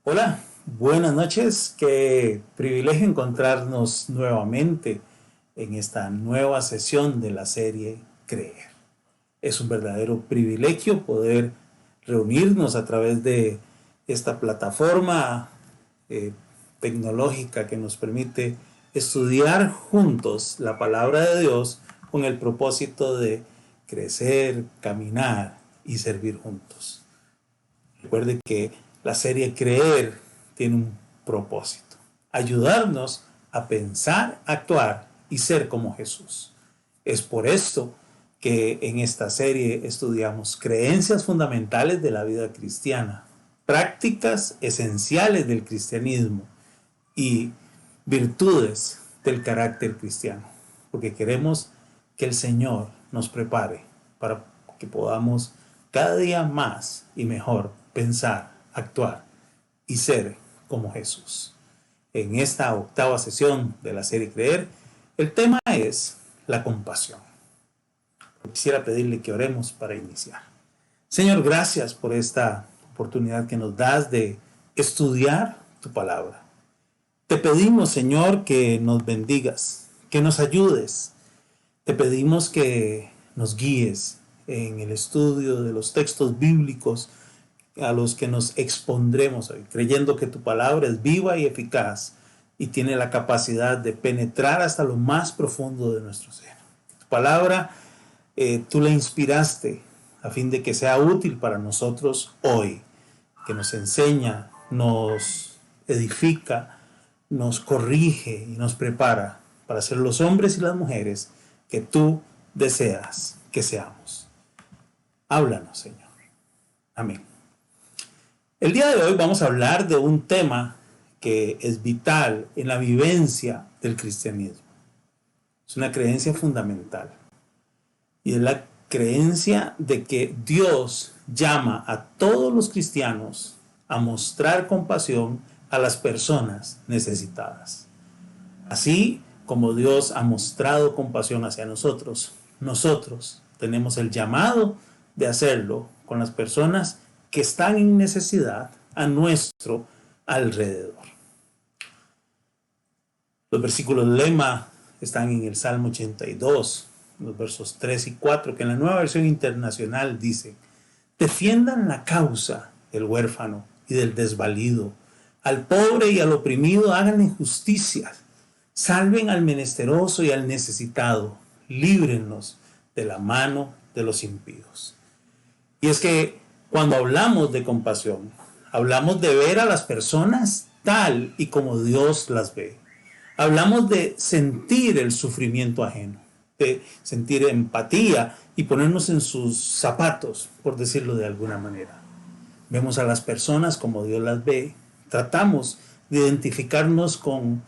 Hola, buenas noches. Qué privilegio encontrarnos nuevamente en esta nueva sesión de la serie Creer. Es un verdadero privilegio poder reunirnos a través de esta plataforma tecnológica que nos permite estudiar juntos la palabra de Dios con el propósito de crecer, caminar y servir juntos. Recuerde que la serie Creer tiene un propósito: ayudarnos a pensar, actuar y ser como Jesús. Es por esto que en esta serie estudiamos creencias fundamentales de la vida cristiana, prácticas esenciales del cristianismo y virtudes del carácter cristiano, porque queremos que el Señor nos prepare para que podamos cada día más y mejor pensar, actuar y ser como Jesús. En esta octava sesión de la serie Creer, el tema es la compasión. Quisiera pedirle que oremos para iniciar. Señor, gracias por esta oportunidad que nos das de estudiar tu palabra. Te pedimos, Señor, que nos bendigas, que nos ayudes. Te pedimos que nos guíes en el estudio de los textos bíblicos a los que nos expondremos hoy, creyendo que tu palabra es viva y eficaz y tiene la capacidad de penetrar hasta lo más profundo de nuestro ser. Tu palabra, tú la inspiraste a fin de que sea útil para nosotros hoy, que nos enseña, nos edifica, nos corrige y nos prepara para ser los hombres y las mujeres que tú deseas que seamos. Háblanos, Señor. Amén. El día de hoy vamos a hablar de un tema que es vital en la vivencia del cristianismo. Es una creencia fundamental. Y es la creencia de que Dios llama a todos los cristianos a mostrar compasión a las personas necesitadas. Así como Dios ha mostrado compasión hacia nosotros, nosotros tenemos el llamado de hacerlo con las personas que están en necesidad a nuestro alrededor. Los versículos lema están en el Salmo 82, los versos 3 y 4, que en la Nueva Versión Internacional dice: defiendan la causa del huérfano y del desvalido, al pobre y al oprimido háganle justicia, salven al menesteroso y al necesitado, líbrenlos de la mano de los impíos. Y es que cuando hablamos de compasión, hablamos de ver a las personas tal y como Dios las ve. Hablamos de sentir el sufrimiento ajeno, de sentir empatía y ponernos en sus zapatos, por decirlo de alguna manera. Vemos a las personas como Dios las ve, tratamos de identificarnos con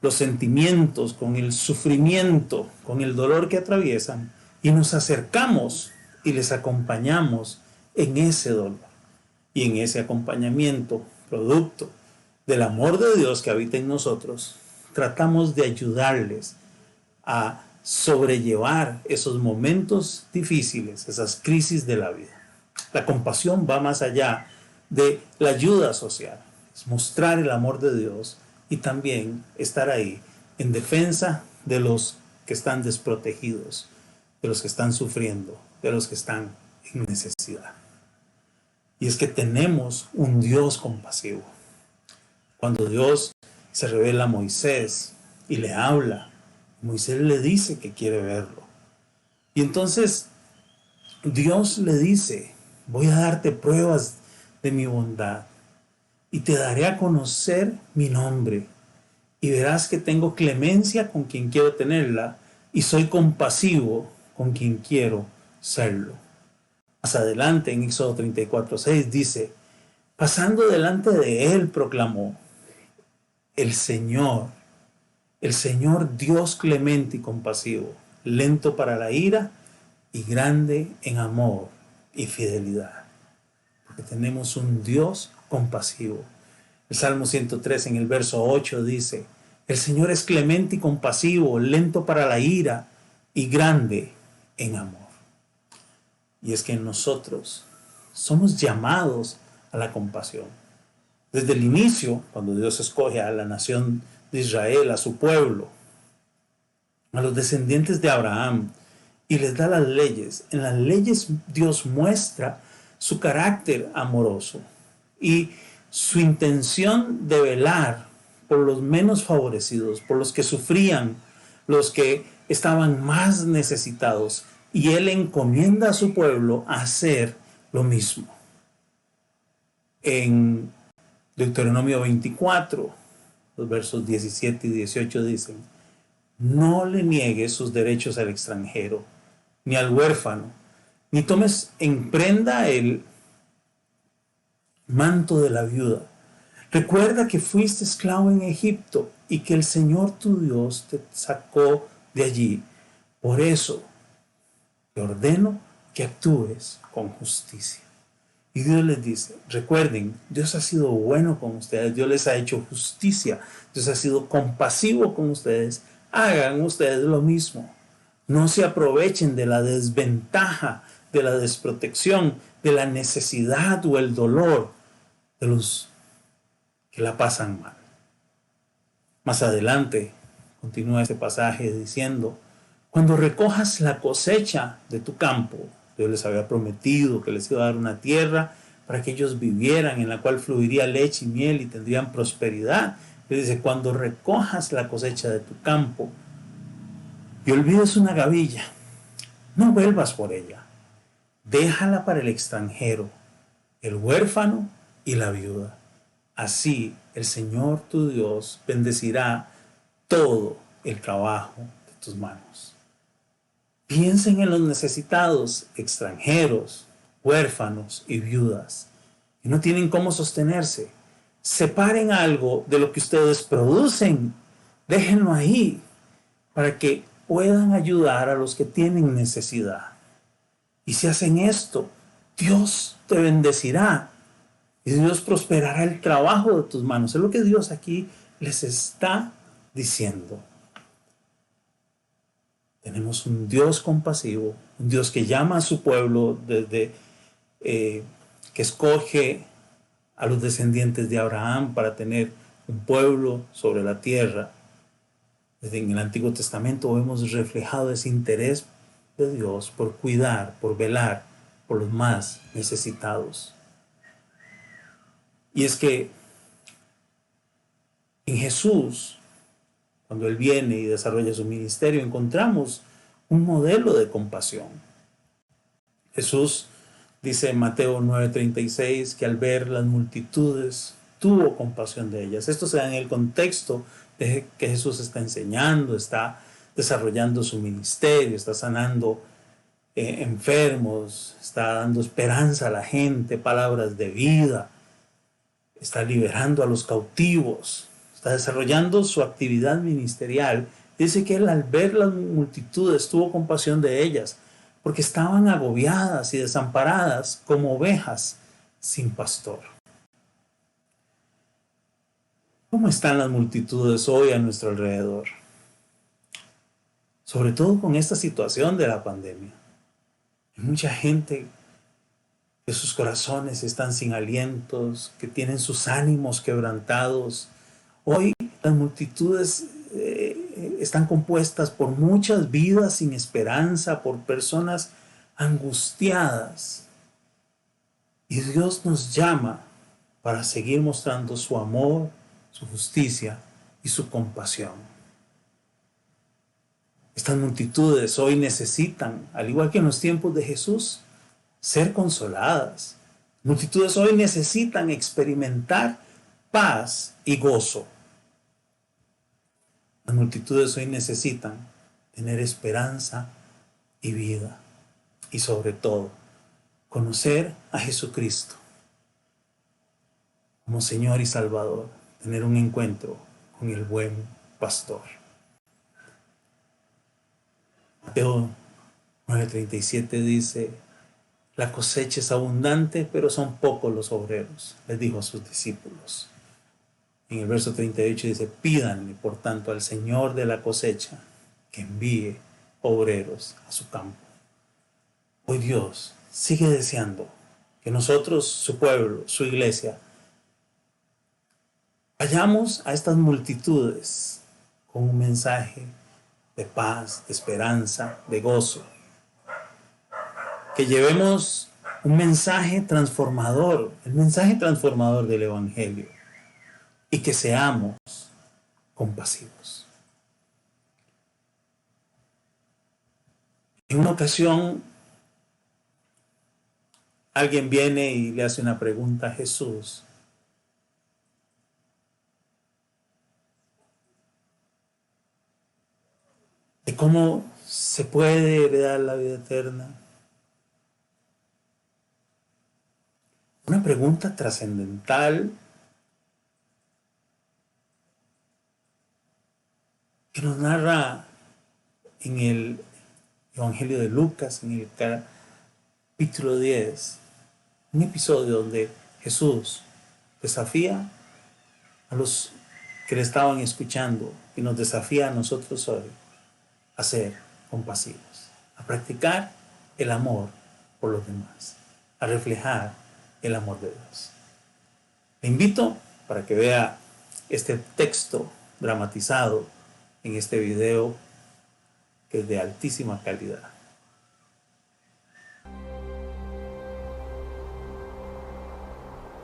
los sentimientos, con el sufrimiento, con el dolor que atraviesan y nos acercamos y les acompañamos en ese dolor y en ese acompañamiento, producto del amor de Dios que habita en nosotros. Tratamos de ayudarles a sobrellevar esos momentos difíciles, esas crisis de la vida. La compasión va más allá de la ayuda social, es mostrar el amor de Dios y también estar ahí en defensa de los que están desprotegidos, de los que están sufriendo, de los que están en necesidad. Y es que tenemos un Dios compasivo. Cuando Dios se revela a Moisés y le habla, Moisés le dice que quiere verlo. Y entonces Dios le dice: voy a darte pruebas de mi bondad y te daré a conocer mi nombre. Y verás que tengo clemencia con quien quiero tenerla y soy compasivo con quien quiero serlo. Más adelante en Éxodo 34:6 dice: pasando delante de él proclamó: el Señor Dios clemente y compasivo, lento para la ira y grande en amor y fidelidad. Porque tenemos un Dios compasivo. El Salmo 103 en el verso 8 dice: el Señor es clemente y compasivo, lento para la ira y grande en amor. Y es que nosotros somos llamados a la compasión. Desde el inicio, cuando Dios escoge a la nación de Israel, a su pueblo, a los descendientes de Abraham, y les da las leyes. En las leyes Dios muestra su carácter amoroso y su intención de velar por los menos favorecidos, por los que sufrían, los que estaban más necesitados. Y Él encomienda a su pueblo a hacer lo mismo. En Deuteronomio 24, los versos 17 y 18 dicen: no le niegues sus derechos al extranjero, ni al huérfano, ni tomes en prenda el manto de la viuda. Recuerda que fuiste esclavo en Egipto y que el Señor tu Dios te sacó de allí. Por eso te ordeno que actúes con justicia. Y Dios les dice: recuerden, Dios ha sido bueno con ustedes, Dios les ha hecho justicia, Dios ha sido compasivo con ustedes. Hagan ustedes lo mismo. No se aprovechen de la desventaja, de la desprotección, de la necesidad o el dolor de los que la pasan mal. Más adelante continúa este pasaje diciendo: cuando recojas la cosecha de tu campo, Dios les había prometido que les iba a dar una tierra para que ellos vivieran, en la cual fluiría leche y miel y tendrían prosperidad. Le dice, cuando recojas la cosecha de tu campo y olvides una gavilla, no vuelvas por ella. Déjala para el extranjero, el huérfano y la viuda. Así el Señor tu Dios bendecirá todo el trabajo de tus manos. Piensen en los necesitados, extranjeros, huérfanos y viudas, que no tienen cómo sostenerse. Separen algo de lo que ustedes producen, déjenlo ahí, para que puedan ayudar a los que tienen necesidad. Y si hacen esto, Dios te bendecirá y Dios prosperará el trabajo de tus manos. Es lo que Dios aquí les está diciendo. Tenemos un Dios compasivo, un Dios que llama a su pueblo desde que escoge a los descendientes de Abraham para tener un pueblo sobre la tierra. Desde en el Antiguo Testamento vemos reflejado ese interés de Dios por cuidar, por velar por los más necesitados. Y es que en Jesús, cuando Él viene y desarrolla su ministerio, encontramos un modelo de compasión. Jesús dice en Mateo 9:36 que al ver las multitudes tuvo compasión de ellas. Esto se da en el contexto de que Jesús está enseñando, está desarrollando su ministerio, está sanando enfermos, está dando esperanza a la gente, palabras de vida, está liberando a los cautivos, está desarrollando su actividad ministerial. Dice que él al ver las multitudes tuvo compasión de ellas, porque estaban agobiadas y desamparadas como ovejas sin pastor. ¿Cómo están las multitudes hoy a nuestro alrededor? Sobre todo con esta situación de la pandemia. Hay mucha gente que sus corazones están sin alientos, que tienen sus ánimos quebrantados. Hoy las multitudes están compuestas por muchas vidas sin esperanza, por personas angustiadas. Y Dios nos llama para seguir mostrando su amor, su justicia y su compasión. Estas multitudes hoy necesitan, al igual que en los tiempos de Jesús, ser consoladas. Multitudes hoy necesitan experimentar paz y gozo. Las multitudes hoy necesitan tener esperanza y vida. Y sobre todo, conocer a Jesucristo como Señor y Salvador. Tener un encuentro con el buen pastor. Mateo 9:37 dice: la cosecha es abundante, pero son pocos los obreros, les dijo a sus discípulos. En el verso 38 dice: pídanle, por tanto, al Señor de la cosecha que envíe obreros a su campo. Hoy Dios sigue deseando que nosotros, su pueblo, su iglesia, vayamos a estas multitudes con un mensaje de paz, de esperanza, de gozo. Que llevemos un mensaje transformador, el mensaje transformador del Evangelio, y que seamos compasivos. En una ocasión, alguien viene y le hace una pregunta a Jesús. De cómo se puede heredar la vida eterna. Una pregunta trascendental que nos narra en el Evangelio de Lucas, en el capítulo 10, un episodio donde Jesús desafía a los que le estaban escuchando y nos desafía a nosotros hoy a ser compasivos, a practicar el amor por los demás, a reflejar el amor de Dios. Le invito para que vea este texto dramatizado en este video que es de altísima calidad.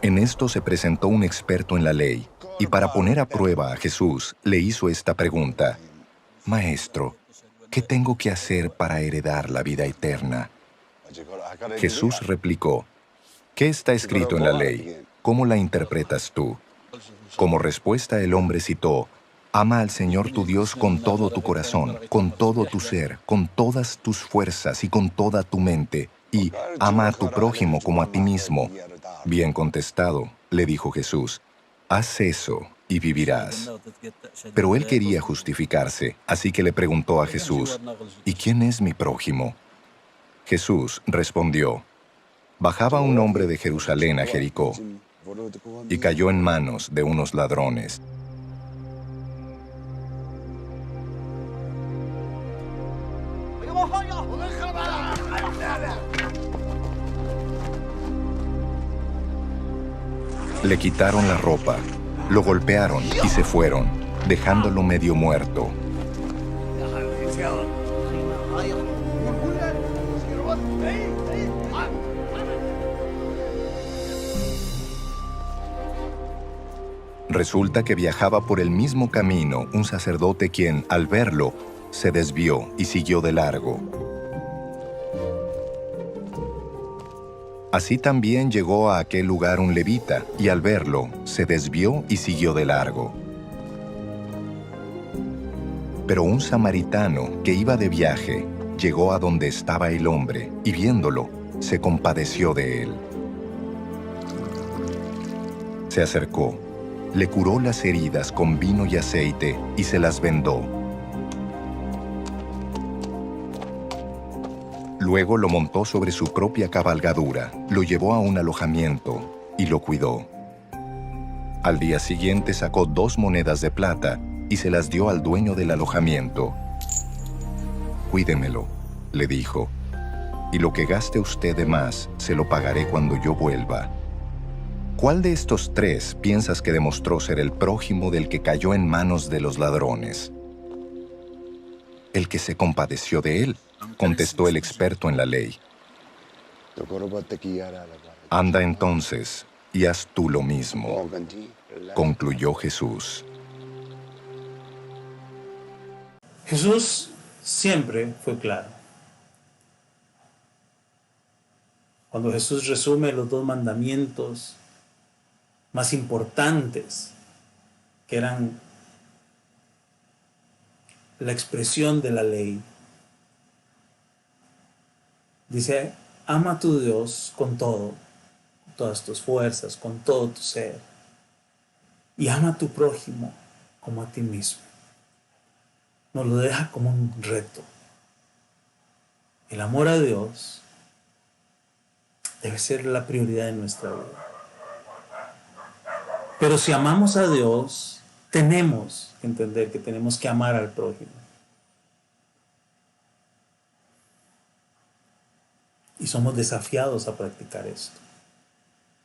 En En esto se presentó un experto en la ley, y para poner a prueba a Jesús, le hizo esta pregunta: Maestro, ¿qué tengo que hacer para heredar la vida eterna? Jesús replicó: ¿Qué está escrito en la ley? ¿Cómo la interpretas tú? Como respuesta el hombre citó: Ama al Señor tu Dios con todo tu corazón, con todo tu ser, con todas tus fuerzas y con toda tu mente, y ama a tu prójimo como a ti mismo. Bien contestado, le dijo Jesús, haz eso y vivirás. Pero él quería justificarse, así que le preguntó a Jesús: ¿Y quién es mi prójimo? Jesús respondió: Bajaba un hombre de Jerusalén a Jericó y cayó en manos de unos ladrones. Le quitaron la ropa, lo golpearon y se fueron, dejándolo medio muerto. Resulta que viajaba por el mismo camino un sacerdote quien, al verlo, se desvió y siguió de largo. Así también llegó a aquel lugar un levita, y al verlo, se desvió y siguió de largo. Pero un samaritano que iba de viaje llegó a donde estaba el hombre, y viéndolo, se compadeció de él. Se acercó, le curó las heridas con vino y aceite y se las vendó. Luego lo montó sobre su propia cabalgadura, lo llevó a un alojamiento y lo cuidó. Al día siguiente sacó 2 monedas de plata y se las dio al dueño del alojamiento. Cuídemelo, le dijo, y lo que gaste usted de más se lo pagaré cuando yo vuelva. ¿Cuál de estos 3 piensas que demostró ser el prójimo del que cayó en manos de los ladrones? El que se compadeció de él, contestó el experto en la ley. Anda entonces y haz tú lo mismo, concluyó Jesús. Jesús siempre fue claro. Cuando Jesús resume los 2 mandamientos más importantes, que eran la expresión de la ley, dice: ama a tu Dios con todo, con todas tus fuerzas, con todo tu ser, y ama a tu prójimo como a ti mismo. Nos lo deja como un reto. El amor a Dios debe ser la prioridad de nuestra vida. Pero si amamos a Dios, tenemos que entender que tenemos que amar al prójimo. Y somos desafiados a practicar esto.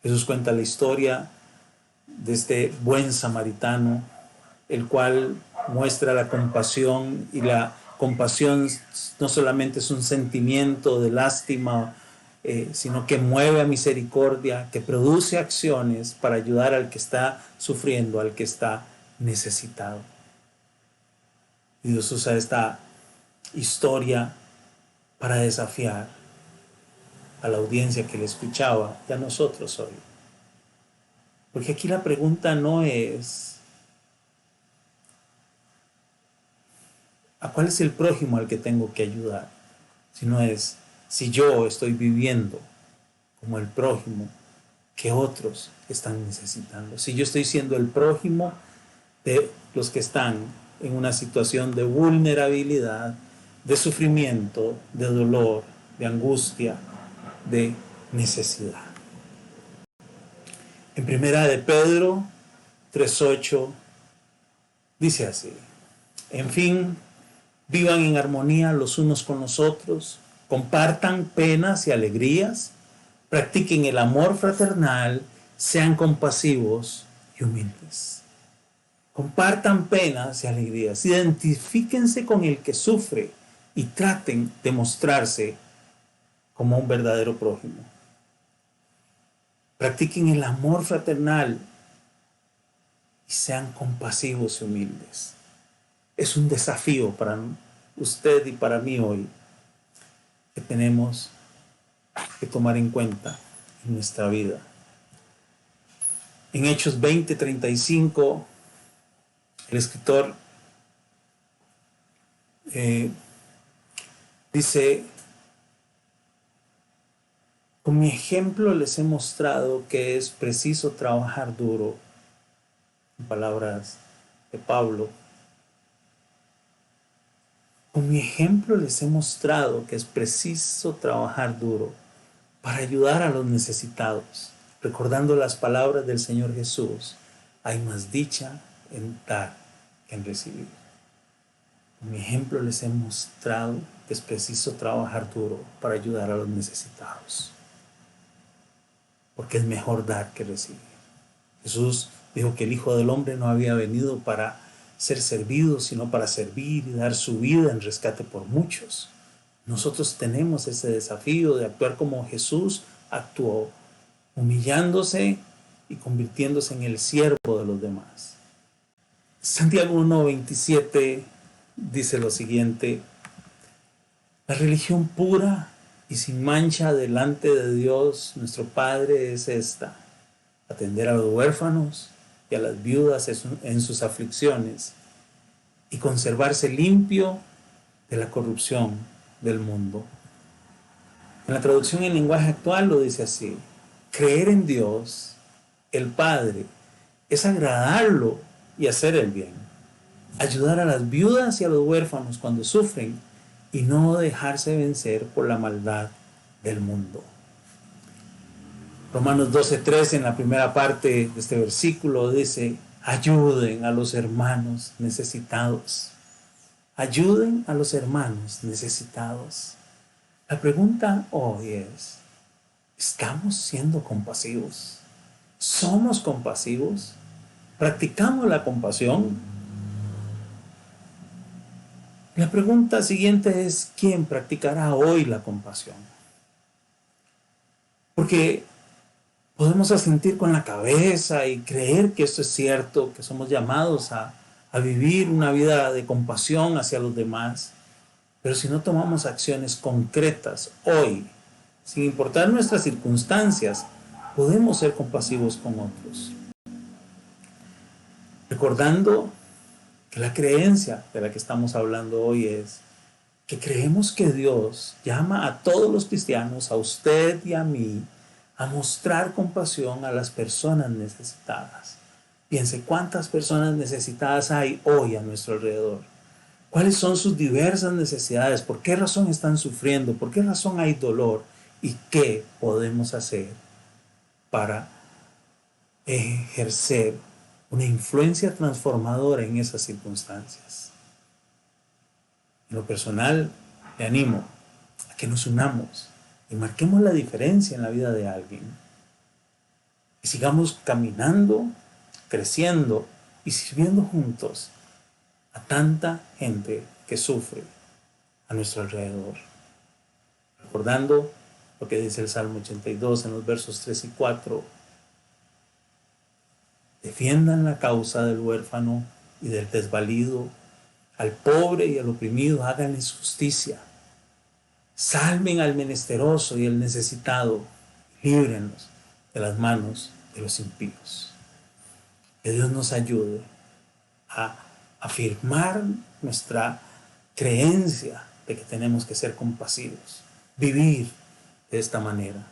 Jesús cuenta la historia de este buen samaritano, el cual muestra la compasión, y la compasión no solamente es un sentimiento de lástima, sino que mueve a misericordia, que produce acciones para ayudar al que está sufriendo, al que está necesitado. Y Dios usa esta historia para desafiar a la audiencia que le escuchaba y a nosotros hoy. Porque aquí la pregunta no es ¿a cuál es el prójimo al que tengo que ayudar? Sino es si yo estoy viviendo como el prójimo que otros están necesitando. Si yo estoy siendo el prójimo de los que están en una situación de vulnerabilidad, de sufrimiento, de dolor, de angustia, de necesidad. En primera de Pedro 3:8 dice así: en fin, vivan en armonía los unos con los otros, compartan penas y alegrías, practiquen el amor fraternal, sean compasivos y humildes. Compartan penas y alegrías, identifíquense con el que sufre y traten de mostrarse como un verdadero prójimo. Practiquen el amor fraternal y sean compasivos y humildes. Es un desafío para usted y para mí hoy que tenemos que tomar en cuenta en nuestra vida. En Hechos 20:35, el escritor dice: con mi ejemplo les he mostrado que es preciso trabajar duro. En palabras de Pablo. Con mi ejemplo les he mostrado que es preciso trabajar duro para ayudar a los necesitados, recordando las palabras del Señor Jesús: hay más dicha en dar que en recibir. Con mi ejemplo les he mostrado que es preciso trabajar duro para ayudar a los necesitados, porque es mejor dar que recibir. Jesús dijo que el Hijo del Hombre no había venido para ser servido, sino para servir y dar su vida en rescate por muchos. Nosotros tenemos ese desafío de actuar como Jesús actuó, humillándose y convirtiéndose en el siervo de los demás. Santiago 1:27 dice lo siguiente: la religión pura y sin mancha delante de Dios nuestro Padre es esta: atender a los huérfanos y a las viudas en sus aflicciones y conservarse limpio de la corrupción del mundo. En la traducción en lenguaje actual lo dice así: creer en Dios, el Padre, es agradarlo y hacer el bien, ayudar a las viudas y a los huérfanos cuando sufren y no dejarse vencer por la maldad del mundo. Romanos 12:3, en la primera parte de este versículo, dice: ayuden a los hermanos necesitados. Ayuden a los hermanos necesitados. La pregunta hoy es: ¿estamos siendo compasivos? ¿Somos compasivos? ¿Practicamos la compasión? La pregunta siguiente es: ¿quién practicará hoy la compasión? Porque podemos asentir con la cabeza y creer que esto es cierto, que somos llamados a vivir una vida de compasión hacia los demás, pero si no tomamos acciones concretas hoy, sin importar nuestras circunstancias, podemos ser compasivos con otros. Recordando que la creencia de la que estamos hablando hoy es que creemos que Dios llama a todos los cristianos, a usted y a mí, a mostrar compasión a las personas necesitadas. Piense cuántas personas necesitadas hay hoy a nuestro alrededor. ¿Cuáles son sus diversas necesidades? ¿Por qué razón están sufriendo? ¿Por qué razón hay dolor? ¿Y qué podemos hacer para ejercer una influencia transformadora en esas circunstancias? En lo personal, le animo a que nos unamos y marquemos la diferencia en la vida de alguien. Y sigamos caminando, creciendo y sirviendo juntos a tanta gente que sufre a nuestro alrededor. Recordando lo que dice el Salmo 82 en los versos 3 y 4. Defiendan la causa del huérfano y del desvalido, al pobre y al oprimido háganles justicia. Salven al menesteroso y al necesitado, líbrenlos de las manos de los impíos. Que Dios nos ayude a afirmar nuestra creencia de que tenemos que ser compasivos, vivir de esta manera.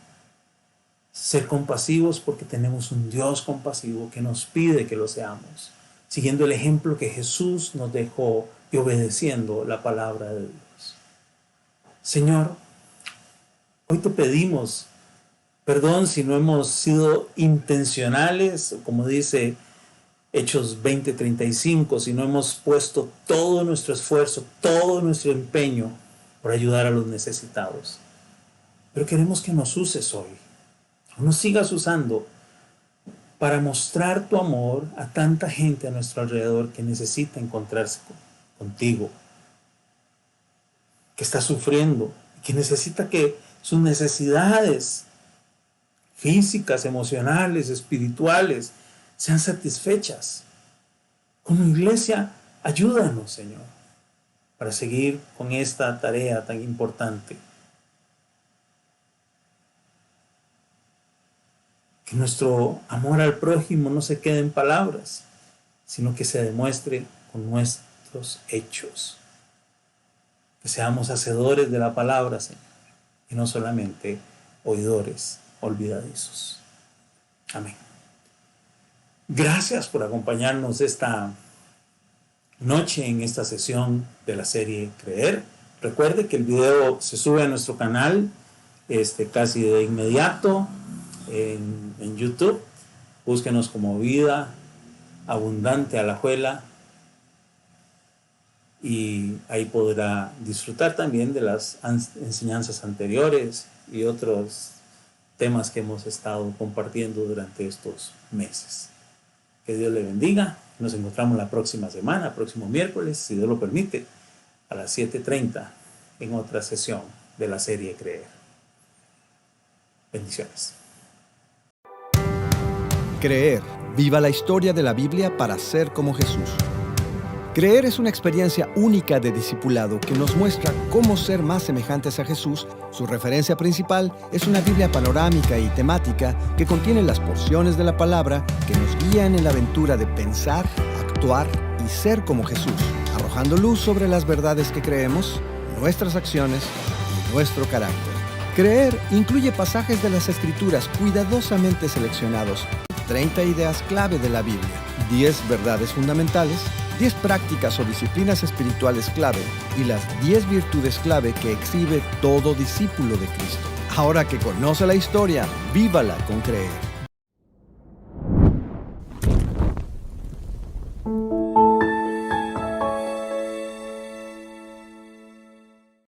Ser compasivos porque tenemos un Dios compasivo que nos pide que lo seamos, siguiendo el ejemplo que Jesús nos dejó y obedeciendo la palabra de Dios. Señor, hoy te pedimos perdón si no hemos sido intencionales, como dice Hechos 20:35, si no hemos puesto todo nuestro esfuerzo, todo nuestro empeño por ayudar a los necesitados. Pero queremos que nos uses hoy, o nos sigas usando para mostrar tu amor a tanta gente a nuestro alrededor que necesita encontrarse contigo, que está sufriendo, que necesita que sus necesidades físicas, emocionales, espirituales, sean satisfechas. Como iglesia, ayúdanos, Señor, para seguir con esta tarea tan importante. Que nuestro amor al prójimo no se quede en palabras, sino que se demuestre con nuestros hechos. Que seamos hacedores de la palabra, Señor, y no solamente oidores olvidadizos. Amén. Gracias por acompañarnos esta noche en esta sesión de la serie Creer. Recuerde que el video se sube a nuestro canal casi de inmediato en YouTube. Búsquenos como Vida Abundante Alajuela y ahí podrá disfrutar también de las enseñanzas anteriores y otros temas que hemos estado compartiendo durante estos meses. Que Dios le bendiga. Nos encontramos la próxima semana, próximo miércoles, si Dios lo permite, a las 7:30 en otra sesión de la serie Creer. Bendiciones. Creer. Viva la historia de la Biblia para ser como Jesús. Creer es una experiencia única de discipulado que nos muestra cómo ser más semejantes a Jesús. Su referencia principal es una Biblia panorámica y temática que contiene las porciones de la palabra que nos guían en la aventura de pensar, actuar y ser como Jesús, arrojando luz sobre las verdades que creemos, nuestras acciones y nuestro carácter. Creer incluye pasajes de las Escrituras cuidadosamente seleccionados, 30 ideas clave de la Biblia, 10 verdades fundamentales, 10 prácticas o disciplinas espirituales clave y las 10 virtudes clave que exhibe todo discípulo de Cristo. Ahora que conoce la historia, vívala con Creer.